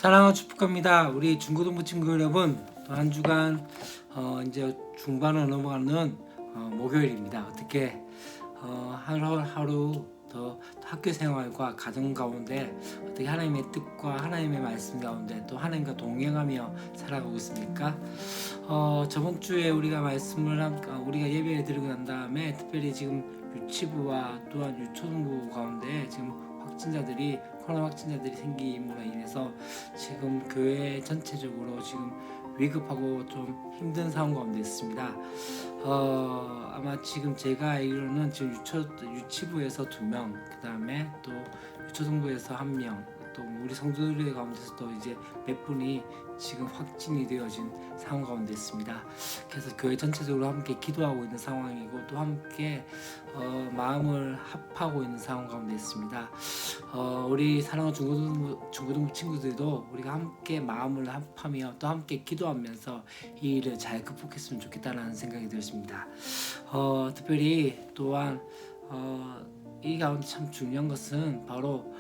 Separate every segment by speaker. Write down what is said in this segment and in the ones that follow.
Speaker 1: 사랑하고 축복합니다. 우리 중고등부 친구 여러분, 또 한 주간 이제 중반으로 넘어가는 목요일입니다. 어떻게 하루하루 더 학교 생활과 가정 가운데 어떻게 하나님의 뜻과 하나님의 말씀 가운데 또 하나님과 동행하며 살아가고 있습니까? 저번 주에 우리가 우리가 예배를 드리고 난 다음에 특별히 지금 유치부와 또한 유초등부 가운데 지금 코로나 확진자들이 생김으로 인해서 지금 교회 전체적으로 지금 위급하고 좀 힘든 상황 가운데 있습니다. 아마 지금 제가 알기로는 지금 유치부에서 2명, 그 다음에 또 유초등부에서 1명, 또 우리 성도들 가운데서도 이제 몇 분이 지금 확진이 되어진 상황 가운데 있습니다. 그래서 교회 전체적으로 함께 기도하고 있는 상황이고 또 함께 마음을 합하고 있는 상황 가운데 있습니다. 우리 사랑하는 중고등부 친구들도 우리가 함께 마음을 합하며 또 함께 기도하면서 이 일을 잘 극복했으면 좋겠다는 생각이 들었습니다. 특별히 또한 이 가운데 참 중요한 것은 바로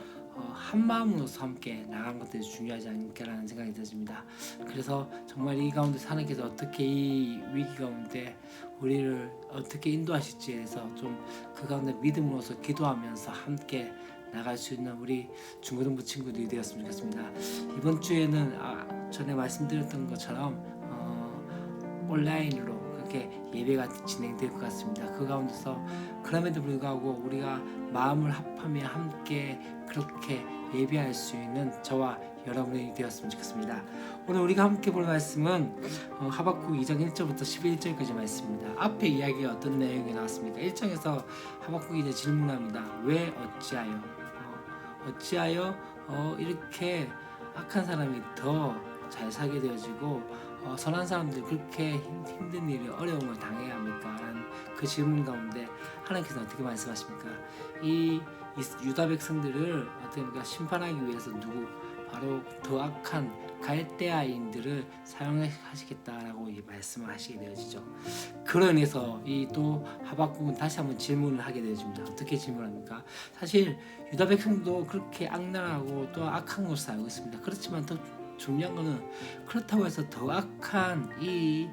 Speaker 1: 한 마음으로서 함께 나가는 것들이 중요하지 않을까라는 생각이 들었습니다. 그래서 정말 이 가운데 하나님께서 어떻게 이 위기 가운데 우리를 어떻게 인도하실지에 대해서 좀 그 가운데 믿음으로서 기도하면서 함께 나갈 수 있는 우리 중고등부 친구들이 되었으면 좋겠습니다. 이번 주에는 전에 말씀드렸던 것처럼 온라인으로 그렇게 예배가 진행될 것 같습니다. 그 가운데서 그럼에도 불구하고 우리가 마음을 합하며 함께 그렇게 예배할 수 있는 저와 여러분이 되었으면 좋겠습니다. 오늘 우리가 함께 볼 말씀은 하박국 2장 1절부터 11절까지 말씀입니다. 앞에 이야기가 어떤 내용이 나왔습니까? 1장에서 하박국이 이제 질문합니다. 왜 어찌하여 이렇게 악한 사람이 더 잘 살게 되어지고 선한 사람들이 그렇게 힘든 일을 어려움을 당해야 합니까? 라는 그 질문 가운데 하나님께서 어떻게 말씀하십니까? 이 유다 백성들을 어떻게 심판하기 위해서 바로 더 악한 갈대아인들을 사용하시겠다라고 말씀을 하시게 되어지죠. 그로 인해서 이 또 하박국은 다시 한번 질문을 하게 되어집니다. 어떻게 질문합니까? 사실 유다 백성도 그렇게 악랄하고 또 악한 것을 알고 있습니다. 그렇지만 더 중요한 거는 그렇다고 해서 더 악한 이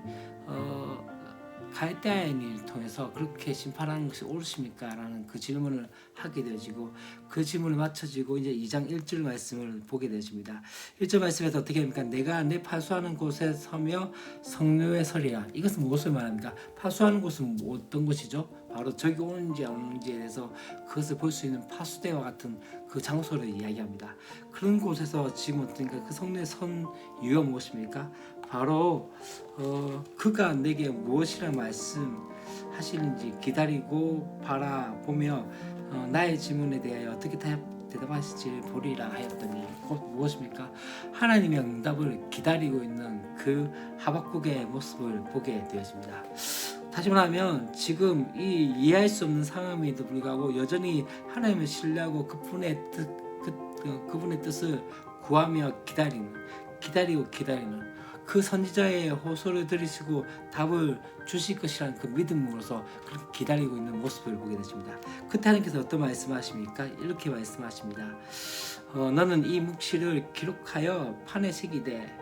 Speaker 1: 갈대아인을 통해서 그렇게 심판하는 것이 옳으십니까? 라는 그 질문을 하게 되어지고 그 질문을 맞춰지고 이제 2장 1절 말씀을 보게 되어집니다. 1절 말씀에서 어떻게 합니까? 내가 내 파수하는 곳에 서며 성묘에 서리라. 이것은 무엇을 말합니까? 파수하는 곳은 어떤 곳이죠? 바로 적이 오는지 안 오는지에 대해서 그것을 볼 수 있는 파수대와 같은 그 장소를 이야기합니다. 그런 곳에서 지금 어떻습니까? 그 성묘에 선 이유가 무엇입니까? 바로 그가 내게 무엇이라 말씀하시는지 기다리고 바라보며 나의 질문에 대하여 어떻게 대답하실지 보리라 하였더니 곧 무엇입니까? 하나님의 응답을 기다리고 있는 그 하박국의 모습을 보게 되었습니다. 다시 말하면 지금 이 이해할 수 없는 상황임에도 불구하고 여전히 하나님을 신뢰하고 그분의 뜻을 구하며 기다리고 기다리는 그 선지자의 호소를 들으시고 답을 주실 것이라는 그 믿음으로서 그렇게 기다리고 있는 모습을 보게 되십니다. 그때 하나님께서 어떤 말씀하십니까? 이렇게 말씀하십니다. 너는 이 묵시를 기록하여 판에 새기되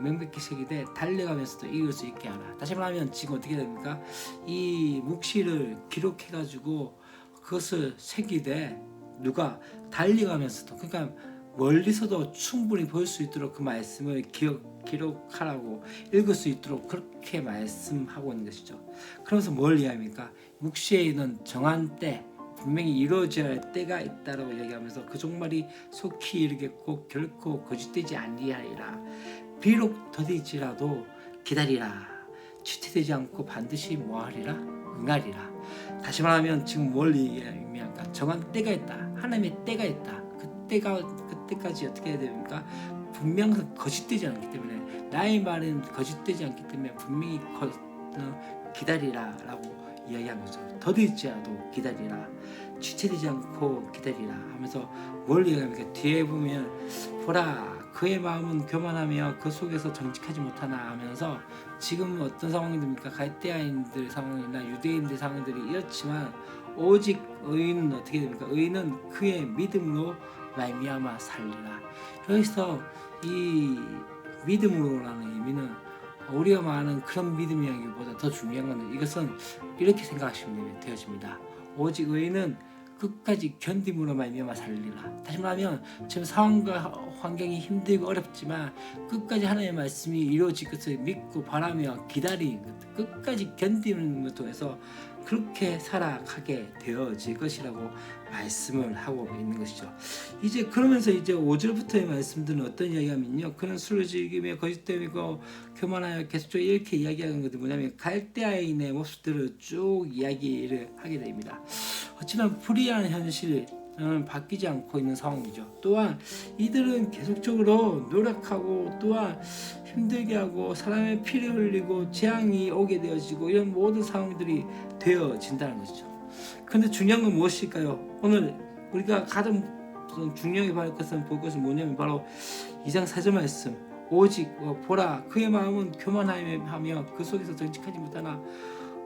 Speaker 1: 명백히 새기되 달려가면서도 이길 수 있게 하라. 다시 말하면 지금 어떻게 됩니까? 이 묵시를 기록해가지고 그것을 새기되 누가 달려가면서도 그러니까 멀리서도 충분히 볼 수 있도록 그 말씀을 기록하라고 읽을 수 있도록 그렇게 말씀하고 있는 것이죠. 그러면서 뭘 이해합니까? 묵시에 있는 정한 때 분명히 이루어져야 할 때가 있다라고 얘기하면서 그 종말이 속히 이르겠고 결코 거짓되지 아니하리라. 비록 더딜지라도 기다리라. 지체되지 않고 반드시 뭐하리라? 응하리라. 다시 말하면 지금 뭘 의미할까? 정한 때가 있다. 하나님의 때가 있다. 그때까지 어떻게 해야 됩니까? 분명 거짓되지 않기 때문에 나의 말은 거짓되지 않기 때문에 분명히 기다리라 라고 이야기한 거죠. 더딜지라도 기다리라. 지체되지 않고 기다리라 하면서 뭘 이야기합니까? 뒤에 보면 보라 그의 마음은 교만하며 그 속에서 정직하지 못하나 하면서 지금 어떤 상황이 됩니까? 갈대아인들 상황이나 유대인들 상황들이 이렇지만 오직 의인은 어떻게 됩니까? 의인은 그의 믿음으로 말미암아 살리라. 여기서 이 믿음으로라는 의미는 우리가 말하는 그런 믿음이라기보다 더 중요한 것은 이것은 이렇게 생각하시면 되어집니다. 오직 의인은 끝까지 견딤으로 말미암아 살리라. 다시 말하면 지금 상황과 환경이 힘들고 어렵지만 끝까지 하나님의 말씀이 이루어질 것을 믿고 바라며 기다리는 것, 끝까지 견디는 것을 통해서 그렇게 살아가게 되어질 것이라고 말씀을 하고 있는 것이죠. 이제 그러면서 이제 5절부터의 말씀들은 어떤 이야기하면요, 그는 술을 즐기며 거짓되고 교만하여 계속적으로 이렇게 이야기하는 것이 뭐냐면 갈대아인의 모습들을 쭉 이야기를 하게 됩니다. 하지만 불의한 현실은 바뀌지 않고 있는 상황이죠. 또한 이들은 계속적으로 노력하고 또한 힘들게 하고 사람의 피를 흘리고 재앙이 오게 되어지고 이런 모든 상황들이 되어진다는 것이죠. 그런데 중요한 건 무엇일까요? 오늘 우리가 가장 중요하게 볼 것은 뭐냐면 바로 2장 4절 말씀, 오직 보라 그의 마음은 교만하며 그 속에서 정직하지 못하나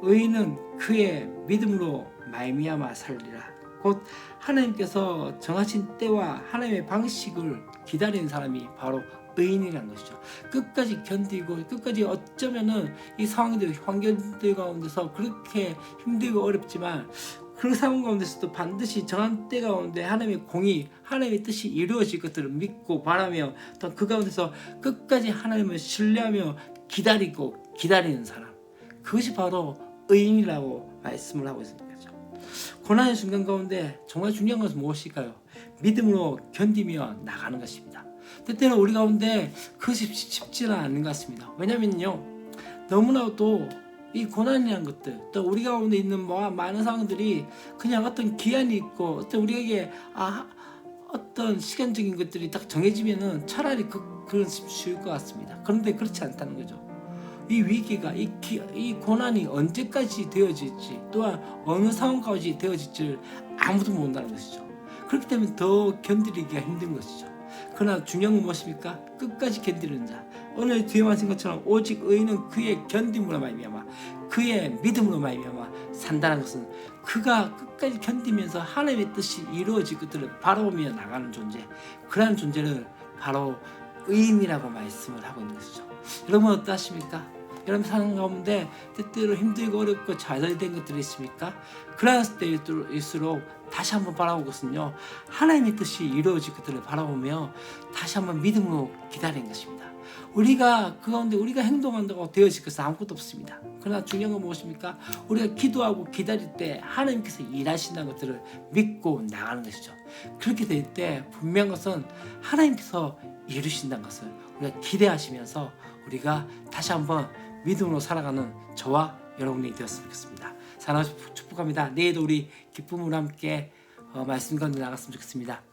Speaker 1: 의인은 그의 믿음으로 말미암아 살리라. 곧 하나님께서 정하신 때와 하나님의 방식을 기다리는 사람이 바로 의인이라는 것이죠. 끝까지 견디고 끝까지 어쩌면은 이 상황들 환경들 가운데서 그렇게 힘들고 어렵지만 그 상황 가운데서도 반드시 정한 때 가운데 하나님의 공의, 하나님의 뜻이 이루어질 것들을 믿고 바라며 또 그 가운데서 끝까지 하나님을 신뢰하며 기다리는 사람, 그것이 바로 의인이라고 말씀을 하고 있습니다. 고난의 순간 가운데 정말 중요한 것은 무엇일까요? 믿음으로 견디며 나가는 것입니다. 때때로 우리 가운데 그것이 쉽지는 않은 것 같습니다. 왜냐면요, 너무나도 이 고난이라는 것들, 또 우리 가운데 있는 많은 상황들이 그냥 어떤 기한이 있고 어떤 우리에게 어떤 시간적인 것들이 딱 정해지면은 차라리 그건 쉬울 것 같습니다. 그런데 그렇지 않다는 거죠. 이 위기가 이 고난이 언제까지 되어질지 또한 어느 상황까지 되어질지를 아무도 모른다는 것이죠. 그렇기 때문에 더 견디기가 힘든 것이죠. 그러나 중요한 건 무엇입니까? 끝까지 견디는 자. 오늘 뒤에 말씀 것처럼 오직 의인은 그의 견딤으로 말미암아 그의 믿음으로 말미암아 산다는 것은 그가 끝까지 견디면서 하나님의 뜻이 이루어질 것들을 바라보며 나가는 존재, 그러한 존재를 바로 의인이라고 말씀을 하고 있는 것이죠. 여러분 어떠십니까? 여러분 사는 가운데 때때로 힘들고 어렵고 좌절된 것들이 있습니까? 그러한 때일수록 다시 한번 바라보고서는요, 하나님의 뜻이 이루어질 것들을 바라보며 다시 한번 믿음으로 기다리는 것입니다. 우리가 그 가운데 우리가 행동한다고 되어질 것은 아무것도 없습니다. 그러나 중요한 건 무엇입니까? 우리가 기도하고 기다릴 때 하나님께서 일하신다는 것들을 믿고 나가는 것이죠. 그렇게 될 때 분명한 것은 하나님께서 이루신다는 것을 우리가 기대하시면서 우리가 다시 한번 믿음으로 살아가는 저와 여러분이 되었으면 좋겠습니다. 사랑하고 축복합니다. 내일도 우리 기쁨으로 함께 말씀 가운데 나갔으면 좋겠습니다.